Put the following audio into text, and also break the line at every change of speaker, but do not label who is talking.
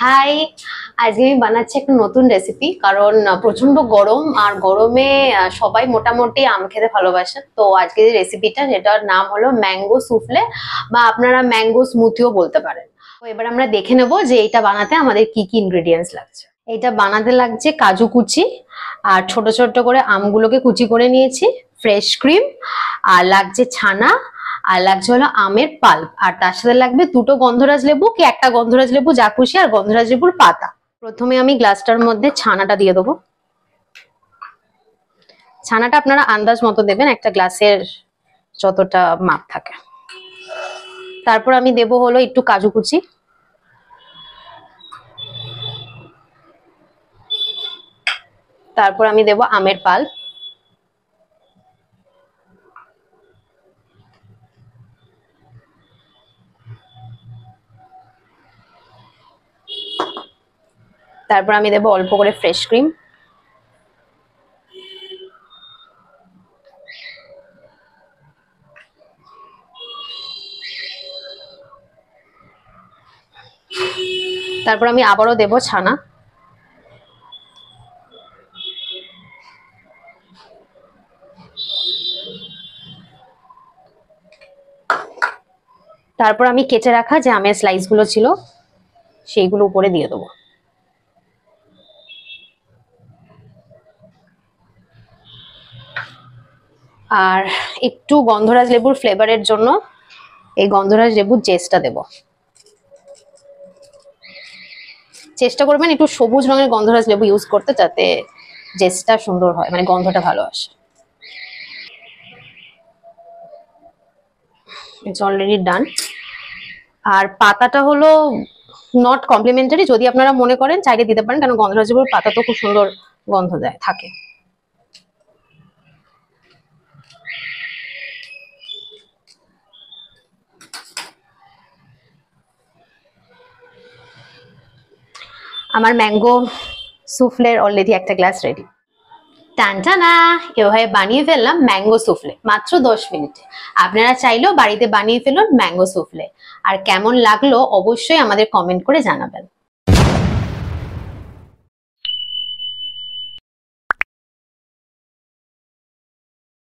High, আজকে আমি বানাচ্ছি একটা নতুন রেসিপি। কারণ প্রচন্ড গরম, আর গরমে সবাই মোটামুটি আম খেতে ভালোবাসেন। তো আজকে যে রেসিপিটা, যেটার নাম হলো ম্যাঙ্গো সুফলে, বা আপনারা ম্যাঙ্গো স্মুথিও বলতে পারেন। তো এবার আমরা দেখে নেবো যে এটা বানাতে আমাদের কি কি ইনগ্রেডিয়েন্টস লাগছে। এটা বানাতে লাগছে কাজু কুচি, আর ছোট ছোট করে আমগুলোকে কুচি করে নিয়েছি, ফ্রেশ ক্রিম, আর লাগছে ছানা, আর লাগছে হলো আমের পাল্প, আর তার সাথে লাগবে দুটো গন্ধরাজ লেবু কি একটা গন্ধরাজ লেবু, যা খুশি, আর গন্ধরাজ লেবুর পাতা। প্রথমে আমি গ্লাসটার মধ্যে ছানাটা দিয়ে দেবো। ছানাটা আপনারা আন্দাজ মতো দেবেন, একটা গ্লাসের যতটা মাপ থাকে। তারপর আমি দেবো হলো একটু কাজু কুচি, তারপর আমি দেবো আমের পাল্প, তারপর আমি দেবো অল্প করে ফ্রেশ ক্রিম, তারপর আমি আবারও দেবো ছানা, তারপর আমি কেটে রাখা যে আমের স্লাইস গুলো ছিল সেইগুলো উপরে দিয়ে দেবো। আর একটু গন্ধরাজ লেবুর ফ্লেভারের জন্য এই গন্ধরাজ লেবুর জেসটা দেব। চেষ্টা করবেন একটু সবুজ রঙের গন্ধরাজ লেবু ইউজ করতে, যাতে জেসটা সুন্দর হয়, মানে গন্ধটা ভালো আসে। It's already done. আর পাতাটা হলো নট কমপ্লিমেন্টারি, যদি আপনারা মনে করেন চাইলে দিতে পারেন, কারণ গন্ধরাজ লেবুর পাতা তো খুব সুন্দর গন্ধ দেয় থাকে। আমার ম্যাঙ্গো সুফলের অলরেডি একটা গ্লাস রেডি। টানটানা, এভাবে বানিয়ে ফেললাম ম্যাঙ্গো সুফলে মাত্র 10 মিনিটে। আপনারা চাইলেও বাড়িতে বানিয়ে ফেলুন ম্যাঙ্গো সুফলে। আর কেমন লাগলো অবশ্যই আমাদের কমেন্ট করে জানাবেন।